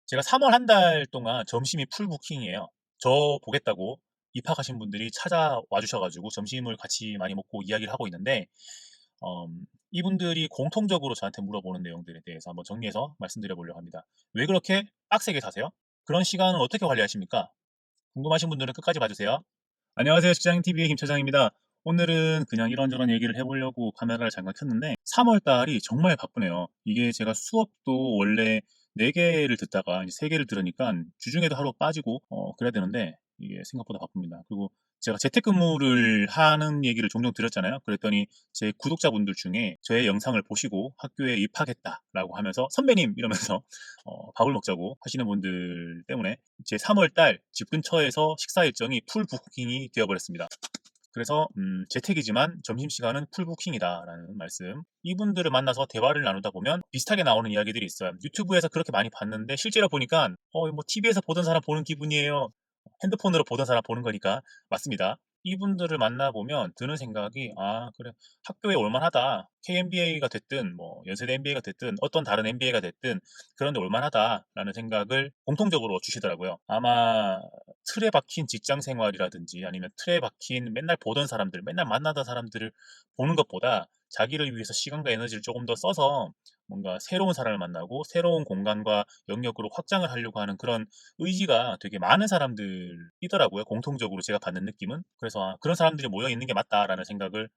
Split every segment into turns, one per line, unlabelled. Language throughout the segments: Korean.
제가 3월 한 달 동안 점심이 풀 부킹이에요. 저 보겠다고 입학하신 분들이 찾아와 주셔 가지고 점심을 같이 많이 먹고 이야기를 하고 있는데 이분들이 공통적으로 저한테 물어보는 내용들에 대해서 한번 정리해서 말씀드려 보려고 합니다. "왜 그렇게 빡세게 사세요? 그런 시간은 어떻게 관리하십니까?" 궁금하신 분들은 끝까지 봐 주세요. 안녕하세요. 직장인TV의 김 차장입니다. 오늘은 그냥 이런저런 얘기를 해 보려고 카메라를 잠깐 켰는데 3월 달이 정말 바쁘네요. 이게 제가 수업도 원래 4 개를 듣다가 이제 3 개를 들으니까 주중에도 하루 빠지고 그래야 되는데 이게 생각보다 바쁩니다. 그리고 제가 재택근무를 하는 얘기를 종종 드렸잖아요. 그랬더니 제 구독자분들 중에 저의 영상을 보시고 "학교에 입학했다."라고 하면서 "선배님." 이러면서 밥을 먹자고 하시는 분들 때문에 제 3월 달 집 근처에서 식사 일정이 풀 부킹이 되어 버렸습니다. 그래서 재택이지만 점심시간은 풀 부킹이다라는 말씀. 이분들을 만나서 대화를 나누다 보면 비슷하게 나오는 이야기들이 있어요. 유튜브에서 그렇게 많이 봤는데 실제로 보니까 뭐 TV에서 보던 사람 보는 기분이에요. 핸드폰으로 보던 사람 보는 거니까. 맞습니다. 이분들을 만나보면 드는 생각이 '아 그래. 학교에 올 만하다. KNBA가 됐든 뭐 연세대 NBA가 됐든 어떤 다른 NBA가 됐든 그런 데 올 만하다.'라는 생각을 공통적으로 주시더라고요. 아마 틀에 박힌 직장 생활이라든지 아니면 틀에 박힌 맨날 보던 사람들, 맨날 만나던 사람들을 보는 것보다 자기를 위해서 시간과 에너지를 조금 더 써서 뭔가 새로운 사람을 만나고 새로운 공간과 영역으로 확장을 하려고 하는 그런 의지가 되게 많은 사람들이더라고요. 공통적으로 제가 받는 느낌은. 그래서 '아 그런 사람들이 모여 있는 게 맞다.'라는 생각을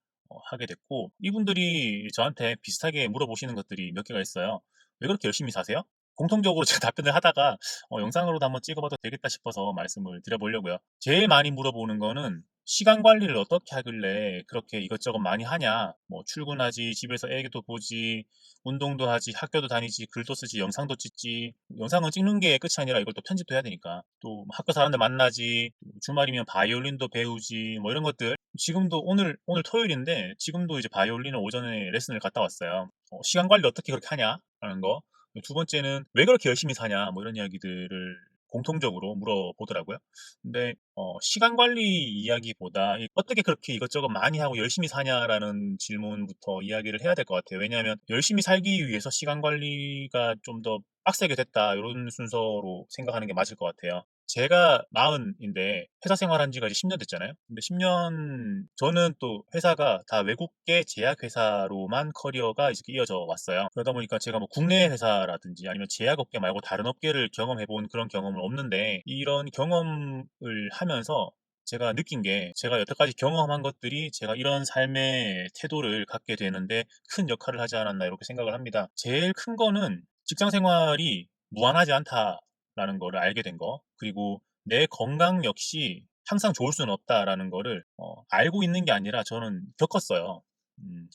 하게 됐고, 이분들이 저한테 비슷하게 물어보시는 것들이 몇 개가 있어요. "왜 그렇게 열심히 사세요?" 공통적으로 제가 답변을 하다가 영상으로도 한번 찍어 봐도 되겠다 싶어서 말씀을 드려 보려고요. 제일 많이 물어보는 거는 "시간 관리를 어떻게 하길래 그렇게 이것저것 많이 하냐. 뭐 출근하지, 집에서 애도 보지, 운동도 하지, 학교도 다니지, 글도 쓰지, 영상도 찍지." 영상은 찍는 게 끝이 아니라 이걸 또 편집도 해야 되니까. 또 학교 사람들 만나지, 주말이면 바이올린도 배우지, 뭐 이런 것들. 지금도 오늘 토요일인데 지금도 이제 바이올린을 오전에 레슨을 갔다 왔어요. "시간 관리 어떻게 그렇게 하냐?"라는 거. 두 번째는 "왜 그렇게 열심히 사냐?" 뭐 이런 이야기들을 공통적으로 물어보더라고요. 근데 시간 관리 이야기보다 "어떻게 그렇게 이것저것 많이 하고 열심히 사냐?"라는 질문부터 이야기를 해야 될 것 같아요. 왜냐하면 '열심히 살기 위해서 시간 관리가 좀 더 빡세게 됐다.' 이런 순서로 생각하는 게 맞을 것 같아요. 제가 40 인데 회사 생활한 지가 이제 10년 됐잖아요. 근데 10년 저는 또 회사가 다 외국계 제약 회사로만 커리어가 이제 이어져 왔어요. 그러다 보니까 제가 뭐 국내 회사라든지 아니면 제약 업계 말고 다른 업계를 경험해 본 그런 경험은 없는데, 이런 경험을 하면서 제가 느낀 게, 제가 여태까지 경험한 것들이 제가 이런 삶의 태도를 갖게 되는데 큰 역할을 하지 않았나 이렇게 생각을 합니다. 제일 큰 거는 '직장 생활이 무한하지 않다.'라는 거를 알게 된 거, 그리고 '내 건강 역시 항상 좋을 수는 없다.'라는 거를 알고 있는 게 아니라 저는 겪었어요.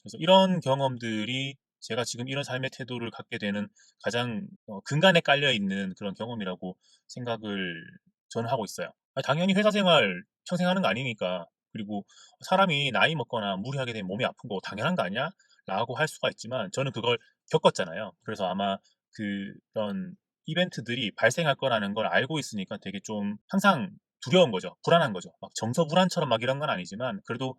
그래서 이런 경험들이 제가 지금 이런 삶의 태도를 갖게 되는 가장 근간에 깔려 있는 그런 경험이라고 생각을 저는 하고 있어요. 당연히 회사 생활 평생 하는 거 아니니까. 그리고 사람이 나이 먹거나 무리하게 되면 몸이 아픈 거 당연한 거 아니야?"라고 할 수가 있지만 저는 그걸 겪었잖아요. 그래서 아마 그런 이벤트들이 발생할 거라는 걸 알고 있으니까 되게 좀 항상 두려운 거죠. 불안한 거죠. 막 정서불안처럼 막 이런 건 아니지만 그래도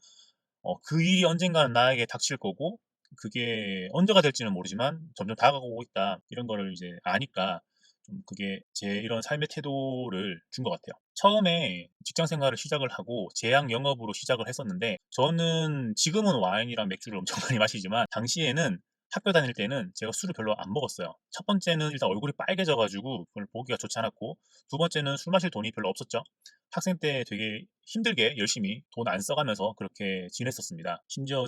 그 일이 언젠가는 나에게 닥칠 거고, 그게 언제가 될지는 모르지만 점점 다가오고 있다. 이런 거를 이제 아니까 좀 그게 제 이런 삶의 태도를 준 것 같아요. 처음에 직장 생활을 시작을 하고 제약 영업으로 시작을 했었는데, 저는 지금은 와인이랑 맥주를 엄청 많이 마시지만 당시에는 학교 다닐 때는 제가 술을 별로 안 먹었어요. 첫 번째는 일단 얼굴이 빨개져 가지고 그걸 보기가 좋지 않았고, 두 번째는 술 마실 돈이 별로 없었죠. 학생 때 되게 힘들게 열심히 돈 안 써가면서 그렇게 지냈었습니다. 심지어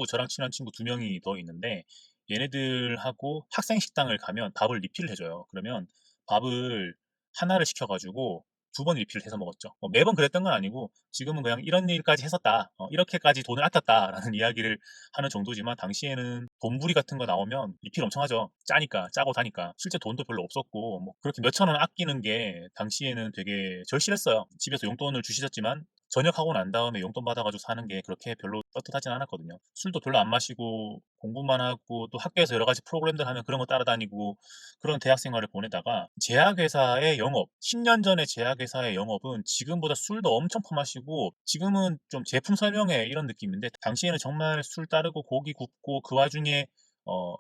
저랑 친한 친구 2명이 더 있는데, 얘네들하고 학생 식당을 가면 밥을 리필을 해줘요. 그러면 밥을 하나를 시켜 가지고 2번 리필을 해서 먹었죠. 매번 그랬던 건 아니고 지금은 그냥 '이런 일까지 했었다. 이렇게까지 돈을 아꼈다.'라는 이야기를 하는 정도지만, 당시에는 돈부리 같은 거 나오면 리필 엄청 하죠. 짜니까, 짜고 다니까. 실제 돈도 별로 없었고 뭐 그렇게 몇천 원 아끼는 게 당시에는 되게 절실했어요. 집에서 용돈을 주셨지만 전역하고 난 다음에 용돈 받아 가지고 사는 게 그렇게 별로 떳떳하진 않았거든요. 술도 별로 안 마시고 공부만 하고 또 학교에서 여러 가지 프로그램들 하면 그런 거 따라다니고, 그런 대학 생활을 보내다가 제약회사의 영업, 10년 전에 제약회사의 영업은 지금보다 술도 엄청 퍼마시고 지금은 좀 제품 설명회 이런 느낌인데, 당시에는 정말 술 따르고 고기 굽고 그 와중에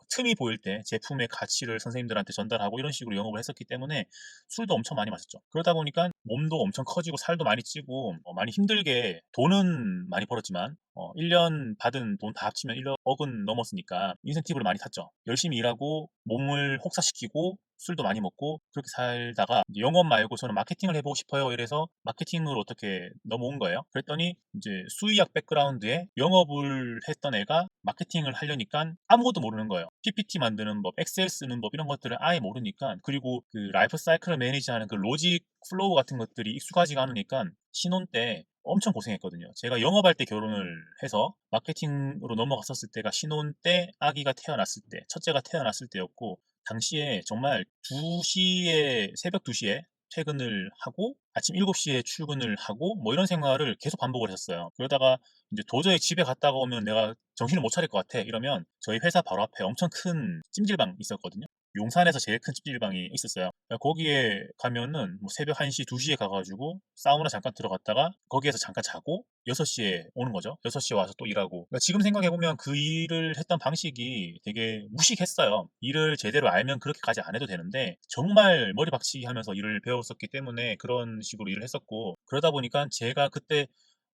틈이 보일 때 제품의 가치를 선생님들한테 전달하고 이런 식으로 영업을 했었기 때문에 술도 엄청 많이 마셨죠. 그러다 보니까 몸도 엄청 커지고 살도 많이 찌고 많이 힘들게 돈은 많이 벌었지만 1년 받은 돈 다 합치면 1억은 넘었으니까 인센티브를 많이 탔죠. 열심히 일하고 몸을 혹사시키고 술도 많이 먹고 그렇게 살다가 이제 영업 말고 저는 마케팅을 해보고 싶어요. 이래서 마케팅으로 어떻게 넘어온 거예요. 그랬더니 이제 수의학 백그라운드에 영업을 했던 애가 마케팅을 하려니까 아무것도 모르는 거예요. PPT 만드는 법, 엑셀 쓰는 법 이런 것들을 아예 모르니까 그리고 그 라이프 사이클을 매니지하는 그 로직 플로우 같은 것들이 익숙하지가 않으니까 신혼 때 엄청 고생했거든요. 제가 영업할 때 결혼을 해서 마케팅으로 넘어갔었을 때가 신혼 때 아기가 태어났을 때, 첫째가 태어났을 때였고 당시에 정말 2시에 새벽 2시에 퇴근을 하고 아침 7시에 출근을 하고 뭐 이런 생활을 계속 반복을 했었어요. 그러다가 이제 도저히 집에 갔다가 오면 내가 정신을 못 차릴 것 같아. 이러면 저희 회사 바로 앞에 엄청 큰 찜질방 있었거든요. 용산에서 제일 큰 찜질방이 있었어요. 거기에 가면은 뭐 새벽 1시, 2시에 가가지고 사우나 잠깐 들어갔다가 거기에서 잠깐 자고 6시에 오는 거죠. 6시에 와서 또 일하고. 그러니까 지금 생각해보면 그 일을 했던 방식이 되게 무식했어요. 일을 제대로 알면 그렇게까지 안 해도 되는데 정말 머리 박치기 하면서 일을 배웠었기 때문에 그런 식으로 일을 했었고 그러다 보니까 제가 그때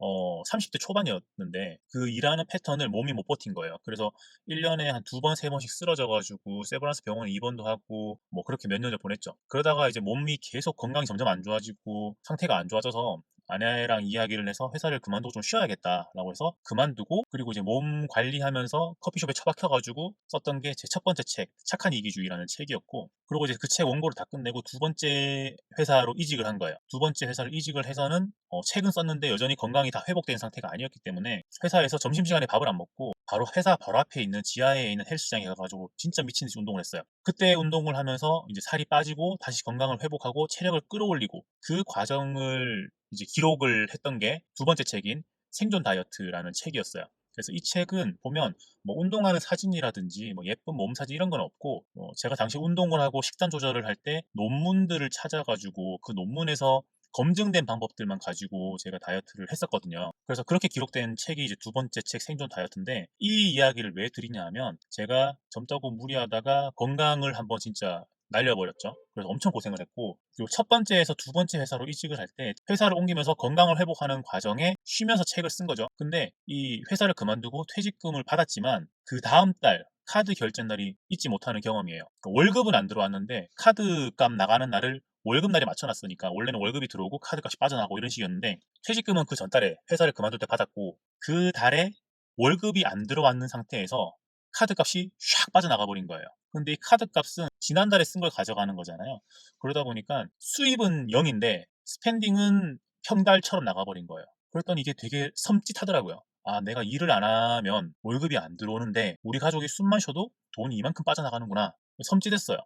30대 초반이었는데 그 일하는 패턴을 몸이 못 버틴 거예요. 그래서 1년에 한 2번, 3번씩 쓰러져가지고 세브란스 병원에 입원도 하고 뭐 그렇게 몇 년을 보냈죠. 그러다가 이제 몸이 계속 건강이 점점 안 좋아지고 상태가 안 좋아져서 아내랑 이야기를 해서 회사를 그만두고 좀 쉬어야겠다라고 해서 그만두고 그리고 이제 몸 관리하면서 커피숍에 처박혀가지고 썼던 게 제 첫 번째 책, 착한 이기주의라는 책이었고 그리고 이제 그 책 원고를 다 끝내고 두 번째 회사로 이직을 한 거예요. 두 번째 회사를 이직을 해서는 책은 썼는데 여전히 건강이 다 회복된 상태가 아니었기 때문에 회사에서 점심시간에 밥을 안 먹고 바로 회사 바로 앞에 있는 지하에 있는 헬스장에 가가지고 진짜 미친 듯이 운동을 했어요. 그때 운동을 하면서 이제 살이 빠지고 다시 건강을 회복하고 체력을 끌어올리고 그 과정을 이제 기록을 했던 게 두 번째 책인 생존 다이어트라는 책이었어요. 그래서 이 책은 보면 뭐 운동하는 사진이라든지 뭐 예쁜 몸 사진 이런 건 없고 제가 당시 운동을 하고 식단 조절을 할 때 논문들을 찾아가지고 그 논문에서 검증된 방법들만 가지고 제가 다이어트를 했었거든요. 그래서 그렇게 기록된 책이 이제 두 번째 책 생존 다이어트인데 이 이야기를 왜 드리냐 하면 제가 젊다고 무리하다가 건강을 한번 진짜 날려버렸죠. 그래서 엄청 고생을 했고 그리고 첫 번째에서 두 번째 회사로 이직을 할 때 회사를 옮기면서 건강을 회복하는 과정에 쉬면서 책을 쓴 거죠. 근데 이 회사를 그만두고 퇴직금을 받았지만 그 다음 달 카드 결제 날이 잊지 못하는 경험이에요. 그러니까 월급은 안 들어왔는데 카드값 나가는 날을 월급 날에 맞춰놨으니까 원래는 월급이 들어오고 카드값이 빠져나가고 이런 식이었는데 퇴직금은 그 전달에 회사를 그만둘 때 받았고 그 달에 월급이 안 들어왔는 상태에서 카드값이 샥 빠져나가 버린 거예요. 근데 이 카드값은 지난달에 쓴 걸 가져가는 거잖아요. 그러다 보니까 수입은 0인데 스pen딩은 평달처럼 나가버린 거예요. 그랬더니 이게 되게 섬찟하더라고요. 아, 내가 일을 안 하면 월급이 안 들어오는데 우리 가족이 숨만 쉬어도 돈이 이만큼 빠져나가는구나. 섬찟했어요.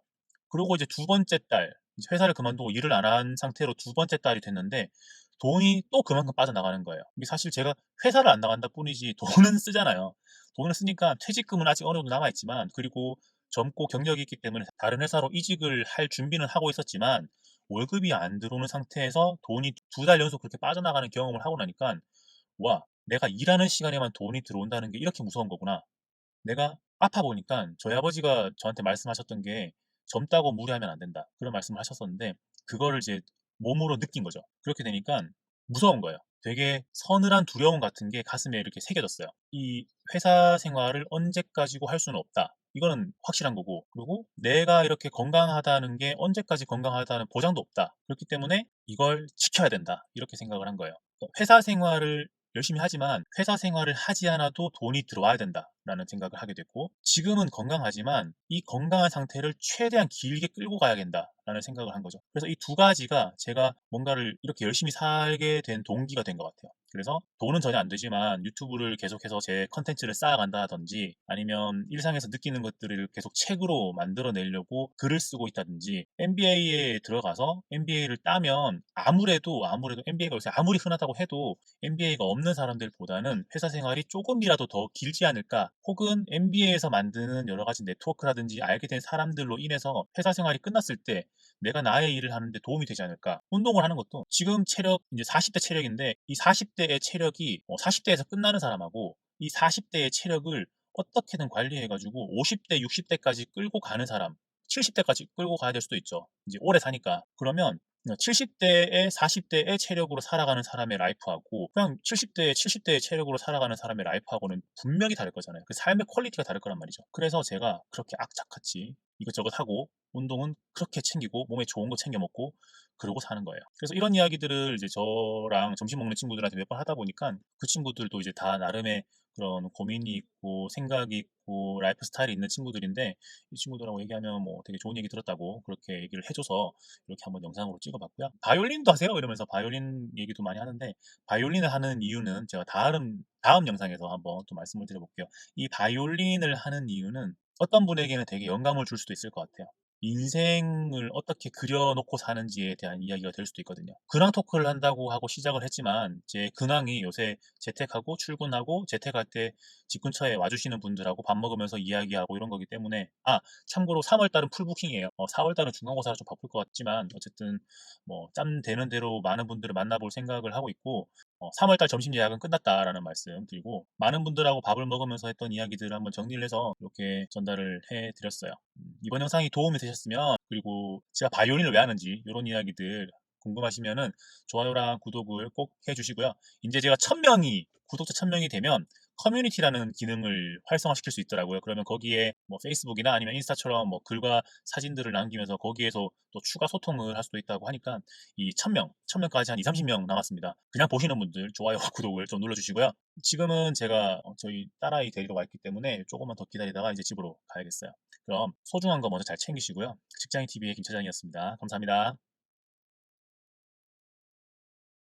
그리고 이제 두 번째 달, 회사를 그만두고 일을 안 한 상태로 두 번째 달이 됐는데 돈이 또 그만큼 빠져나가는 거예요. 이게 사실 제가 회사를 안 나간다 뿐이지 돈은 쓰잖아요. 돈을 쓰니까 퇴직금은 아직 어느 정도 남아있지만 그리고 젊고 경력이 있기 때문에 다른 회사로 이직을 할 준비는 하고 있었지만 월급이 안 들어오는 상태에서 돈이 두 달 연속 그렇게 빠져나가는 경험을 하고 나니까 와, 내가 일하는 시간에만 돈이 들어온다는 게 이렇게 무서운 거구나. 내가 아파 보니까 저희 아버지가 저한테 말씀하셨던 게 젊다고 무리하면 안 된다. 그런 말씀을 하셨었는데 그거를 이제 몸으로 느낀 거죠. 그렇게 되니까 무서운 거예요. 되게 서늘한 두려움 같은 게 가슴에 이렇게 새겨졌어요. 이 회사 생활을 언제까지고 할 수는 없다. 이거는 확실한 거고 그리고 내가 이렇게 건강하다는 게 언제까지 건강하다는 보장도 없다. 그렇기 때문에 이걸 지켜야 된다. 이렇게 생각을 한 거예요. 회사 생활을 열심히 하지만 회사 생활을 하지 않아도 돈이 들어와야 된다라는 생각을 하게 됐고 지금은 건강하지만 이 건강한 상태를 최대한 길게 끌고 가야 된다라는 생각을 한 거죠. 그래서 이 두 가지가 제가 뭔가를 이렇게 열심히 살게 된 동기가 된 것 같아요. 그래서 돈은 전혀 안 되지만 유튜브를 계속해서 제 컨텐츠를 쌓아간다든지 아니면 일상에서 느끼는 것들을 계속 책으로 만들어내려고 글을 쓰고 있다든지 MBA에 들어가서 MBA를 따면 아무래도 MBA가 요새 아무리 흔하다고 해도 MBA가 없는 사람들보다는 회사 생활이 조금이라도 더 길지 않을까 혹은 MBA에서 만드는 여러 가지 네트워크라든지 알게 된 사람들로 인해서 회사 생활이 끝났을 때 내가 나의 일을 하는데 도움이 되지 않을까. 운동을 하는 것도 지금 체력 이제 40대 체력인데 이 40대의 체력이 40대에서 끝나는 사람하고 이 40대의 체력을 어떻게든 관리해 가지고 50 대, 60 대까지 끌고 가는 사람, 70 대까지 끌고 가야 될 수도 있죠. 이제 오래 사니까. 그러면 70 대에 40 대의 체력으로 살아가는 사람의 라이프하고 그냥 70 대에 70 대의 체력으로 살아가는 사람의 라이프하고는 분명히 다를 거잖아요. 그 삶의 퀄리티가 다를 거란 말이죠. 그래서 제가 그렇게 악착같이 이것저것 하고 운동은 그렇게 챙기고 몸에 좋은 거 챙겨 먹고 그러고 사는 거예요. 그래서 이런 이야기들을 이제 저랑 점심 먹는 친구들한테 몇 번 하다 보니까 그 친구들도 이제 다 나름의 그런 고민이 있고 생각이 있고 라이프 스타일이 있는 친구들인데 이 친구들하고 얘기하면 뭐 되게 좋은 얘기 들었다고 그렇게 얘기를 해줘서 이렇게 한번 영상으로 찍어봤고요. 바이올린도 하세요? 이러면서 바이올린 얘기도 많이 하는데 바이올린을 하는 이유는 제가 다음 영상에서 한번 또 말씀을 드려볼게요. 이 바이올린을 하는 이유는 어떤 분에게는 되게 영감을 줄 수도 있을 것 같아요. 인생을 어떻게 그려놓고 사는지에 대한 이야기가 될 수도 있거든요. 근황 토크를 한다고 하고 시작을 했지만 제 근황이 요새 재택하고 출근하고 재택할 때 집 근처에 와주시는 분들하고 밥 먹으면서 이야기하고 이런 거기 때문에 참고로 3월 달은 풀부킹이에요. 4월 달은 중간고사라 좀 바쁠 것 같지만 어쨌든 뭐 짬 되는 대로 많은 분들을 만나볼 생각을 하고 있고 3월 달 점심 예약은 끝났다라는 말씀 드리고 많은 분들하고 밥을 먹으면서 했던 이야기들을 한번 정리를 해서 이렇게 전달을 해 드렸어요. 이번 영상이 도움이 되셨으면 그리고 제가 바이올린을 왜 하는지 이런 이야기들 궁금하시면은 좋아요랑 구독을 꼭 해주시고요. 이제 제가 1000명이 구독자 1000명이 되면 커뮤니티라는 기능을 활성화시킬 수 있더라고요. 그러면 거기에 뭐 페이스북이나 아니면 인스타처럼 뭐 글과 사진들을 남기면서 거기에서 또 추가 소통을 할 수도 있다고 하니까 이 1000명까지 한 2, 30명 남았습니다. 그냥 보시는 분들 좋아요와 구독을 좀 눌러주시고요. 지금은 제가 저희 딸아이 데리러 와 있기 때문에 조금만 더 기다리다가 이제 집으로 가야겠어요. 그럼 소중한 거 먼저 잘 챙기시고요. 직장인 TV의 김 차장이었습니다. 감사합니다.